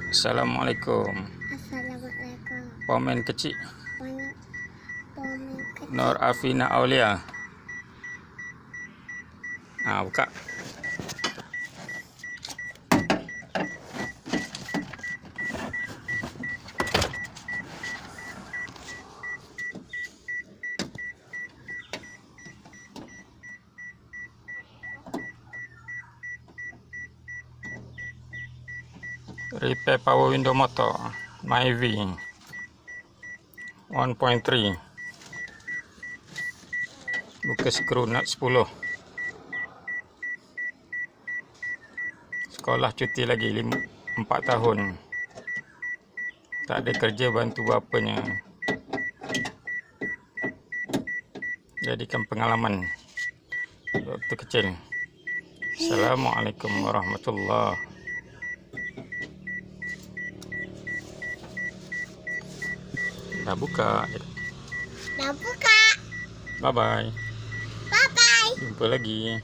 Assalamualaikum. Assalamualaikum. Pomen kecil. Pomen kecil. Nur Afina Aulia. Buka. Repair power window motor myvi 1.3. Buka skru nut 10. Sekolah cuti lagi 4 tahun. Tak ada kerja, bantu bapanya. Jadikan pengalaman waktu kecil. Assalamualaikum warahmatullahi. Dah buka. Dah buka. Bye bye. Bye bye. Jumpa lagi.